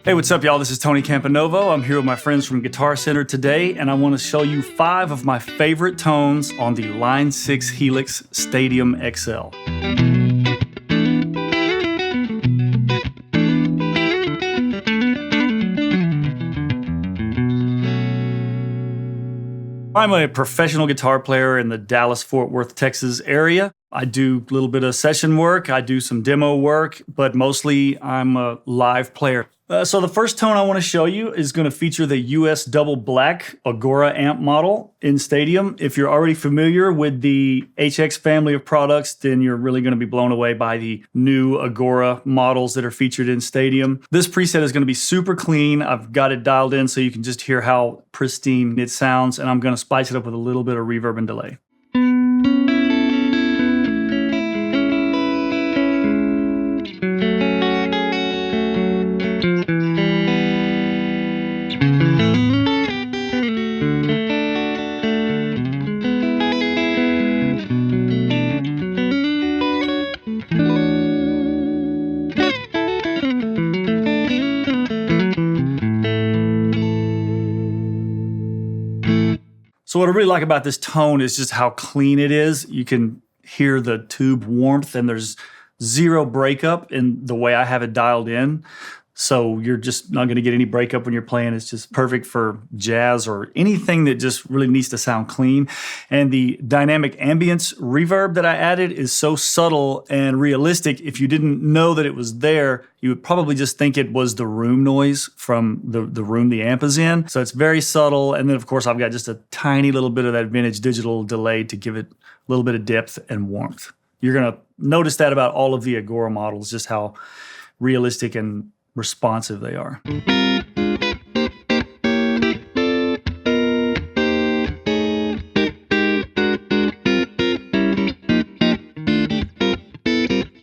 Hey, what's up, y'all? This is Tony Camponovo. I'm here with my friends from Guitarcenter today, and I want to show you 5 of my favorite tones on the Line 6 Helix Stadium XL. I'm a professional guitar player in the Dallas-Fort Worth, Texas area. I do a little bit of session work, I do some demo work, but mostly I'm a live player. So the first tone I want to show you is going to feature the US Double Black Agoura amp model in Stadium. If you're already familiar with the HX family of products, then you're really going to be blown away by the new Agoura models that are featured in Stadium. This preset is going to be super clean. I've got it dialed in so you can just hear how pristine it sounds, and I'm going to spice it up with a little bit of reverb and delay. So what I really like about this tone is just how clean it is. You can hear the tube warmth, and there's zero breakup in the way I have it dialed in. So you're just not going to get any breakup when you're playing. It's just perfect for jazz or anything that just really needs to sound clean. And the dynamic ambience reverb that I added is so subtle and realistic. If you didn't know that it was there, you would probably just think it was the room noise from the room the amp is in. So it's very subtle. And then, of course, I've got just a tiny little bit of that vintage digital delay to give it a little bit of depth and warmth. You're going to notice that about all of the Agoura models, just how realistic and responsive they are.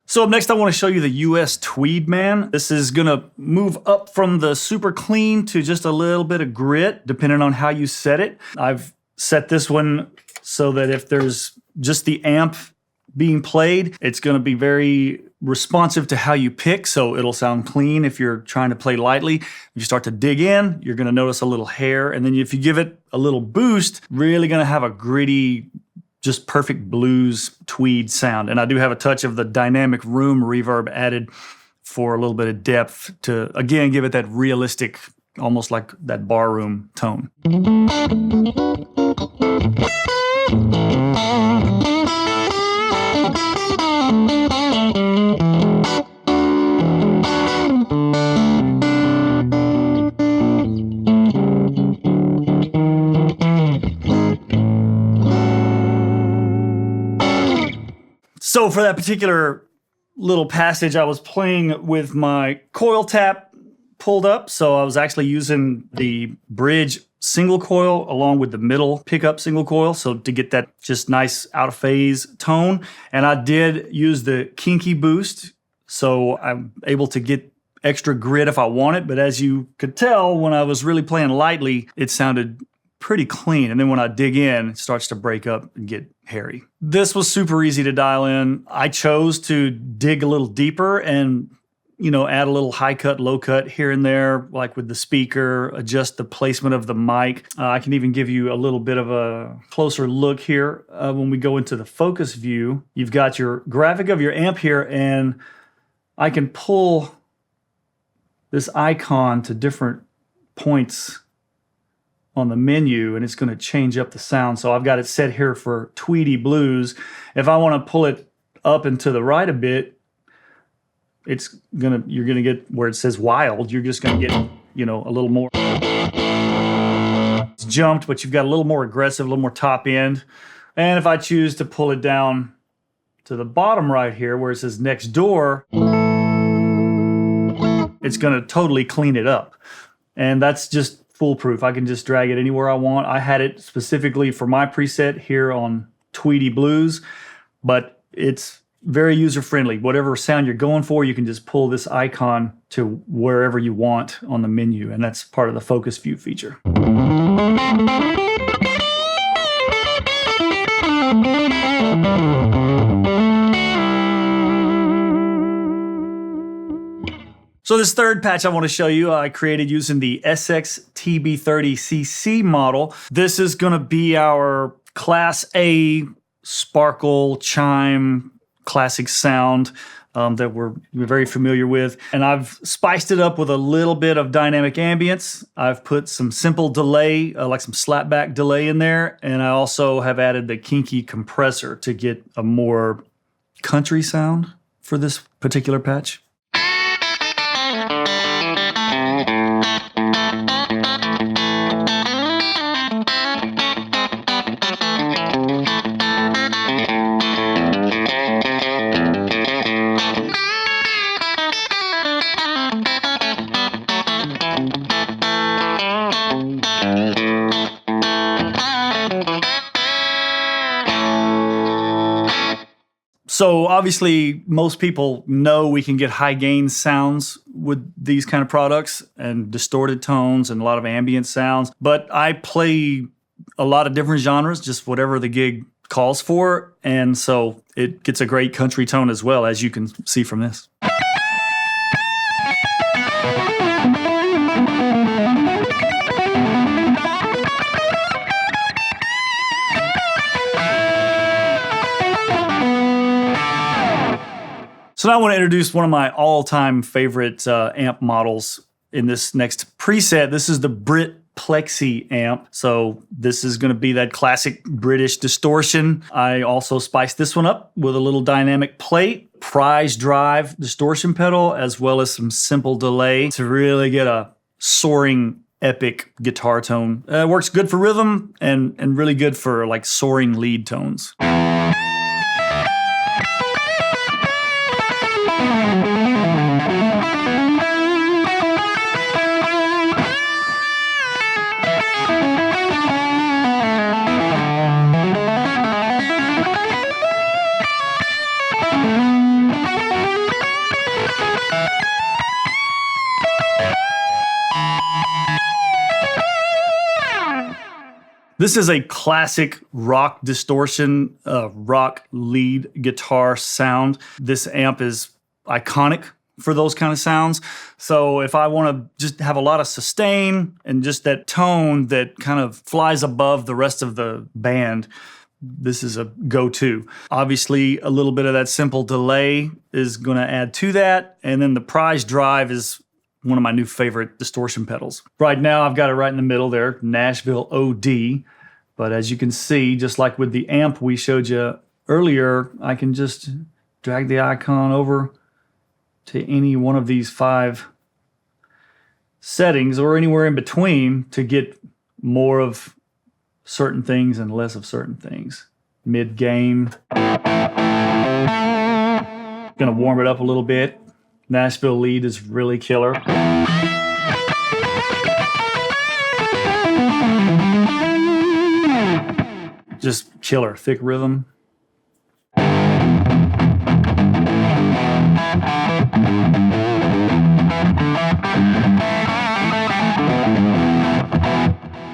So up next, I want to show you the US Tweedman. This is going to move up from the super clean to just a little bit of grit, depending on how you set it. I've set this one so that if there's just the amp being played, it's going to be very responsive to how you pick, so it'll sound clean if you're trying to play lightly. If you start to dig in, you're going to notice a little hair, and then if you give it a little boost, really going to have a gritty, just perfect blues tweed sound. And I do have a touch of the dynamic room reverb added for a little bit of depth to, again, give it that realistic, almost like that barroom tone. So for that particular little passage, I was playing with my coil tap pulled up. So I was actually using the bridge single coil along with the middle pickup single coil, so to get that just nice out of phase tone. And I did use the kinky boost, so I'm able to get extra grit if I want it. But as you could tell, when I was really playing lightly, it sounded pretty clean. And then when I dig in, it starts to break up and get hairy. This was super easy to dial in. I chose to dig a little deeper and, add a little high cut, low cut here and there, like with the speaker, adjust the placement of the mic. I can even give you a little bit of a closer look here. When we go into the focus view, you've got your graphic of your amp here, and I can pull this icon to different points on the menu, and it's going to change up the sound. So I've got it set here for Tweedy Blues. If I want to pull it up and to the right a bit, you're gonna get where it says wild. You're just gonna get, a little more. It's jumped, but you've got a little more aggressive, a little more top end. And if I choose to pull it down to the bottom right here, where it says next door, it's gonna totally clean it up. And that's just foolproof. I can just drag it anywhere I want. I had it specifically for my preset here on Tweedy Blues, but it's very user-friendly. Whatever sound you're going for, you can just pull this icon to wherever you want on the menu, and that's part of the focus view feature. So this third patch I want to show you, I created using the Essex TB30cc model. This is going to be our Class A sparkle chime classic sound that we're very familiar with. And I've spiced it up with a little bit of dynamic ambience. I've put some simple delay, like some slapback delay in there. And I also have added the kinky compressor to get a more country sound for this particular patch. So obviously, most people know we can get high gain sounds with these kind of products and distorted tones and a lot of ambient sounds. But I play a lot of different genres, just whatever the gig calls for. And so it gets a great country tone as well, as you can see from this. So now I want to introduce one of my all-time favorite amp models in this next preset. This is the Brit Plexi amp. So this is going to be that classic British distortion. I also spiced this one up with a little dynamic plate, prize drive distortion pedal, as well as some simple delay to really get a soaring epic guitar tone. It works good for rhythm and really good for like soaring lead tones. This is a classic rock distortion, rock lead guitar sound. This amp is iconic for those kind of sounds. So if I want to just have a lot of sustain and just that tone that kind of flies above the rest of the band, this is a go-to. Obviously, a little bit of that simple delay is going to add to that. And then the prize drive is one of my new favorite distortion pedals. Right now, I've got it right in the middle there, Nashville OD. But as you can see, just like with the amp we showed you earlier, I can just drag the icon over to any one of these 5 settings or anywhere in between to get more of certain things and less of certain things. Mid-gain. Gonna warm it up a little bit. Nashville lead is really killer. Just killer, thick rhythm.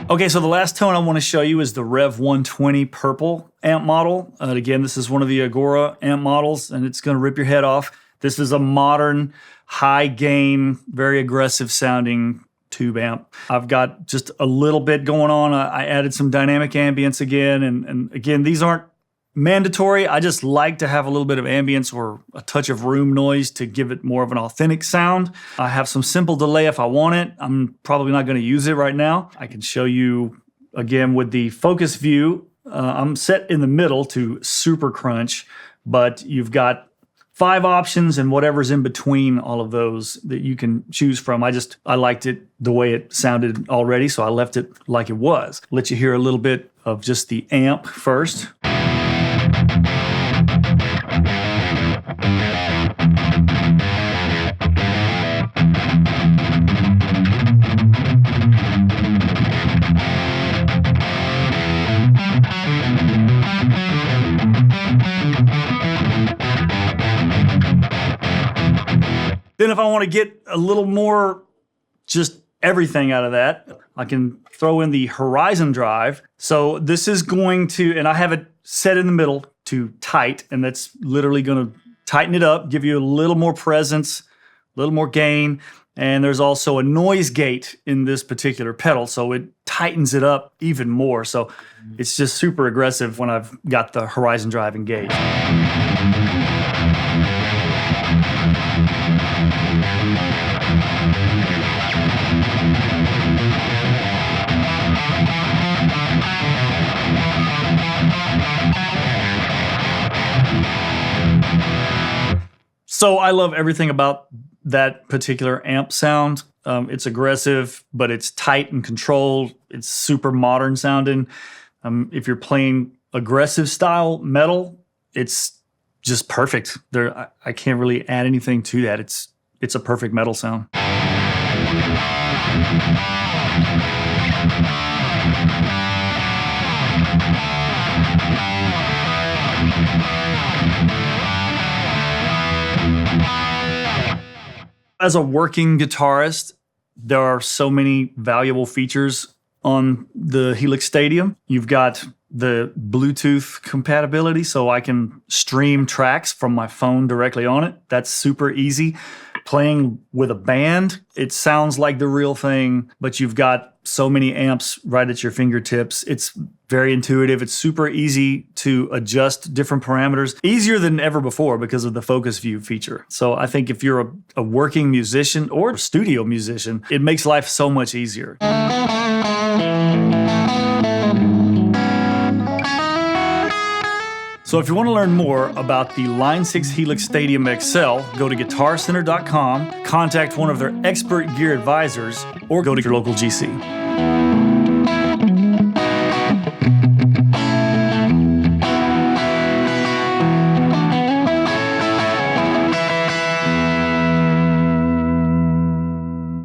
Okay, so the last tone I want to show you is the Revv 120 purple amp model. Again, this is one of the Agoura amp models, and it's going to rip your head off. This is a modern, high-gain, very aggressive sounding tube amp. I've got just a little bit going on. I added some dynamic ambience again, and again, these aren't mandatory. I just like to have a little bit of ambience or a touch of room noise to give it more of an authentic sound. I have some simple delay if I want it. I'm probably not going to use it right now. I can show you again with the focus view. I'm set in the middle to super crunch, but you've got 5 options and whatever's in between all of those that you can choose from. I liked it the way it sounded already, so I left it like it was. Let you hear a little bit of just the amp first. Then if I want to get a little more just everything out of that, I can throw in the horizon drive. So this is going to, and I have it set in the middle to tight, and that's literally going to tighten it up, give you a little more presence, a little more gain. And there's also a noise gate in this particular pedal, so it tightens it up even more. So it's just super aggressive when I've got the Horizon Drive engaged. So I love everything about that particular amp sound. It's aggressive, but it's tight and controlled. It's super modern sounding. If you're playing aggressive style metal, it's just perfect. I can't really add anything to that. It's a perfect metal sound. As a working guitarist, there are so many valuable features on the Helix Stadium. You've got the Bluetooth compatibility, so I can stream tracks from my phone directly on it. That's super easy. Playing with a band, it sounds like the real thing, but you've got so many amps right at your fingertips. It's very intuitive. It's super easy to adjust different parameters, easier than ever before because of the focus view feature. So I think if you're a working musician or a studio musician, it makes life so much easier. So if you want to learn more about the Line 6 Helix Stadium XL, go to guitarcenter.com, contact one of their expert gear advisors, or go to your local GC.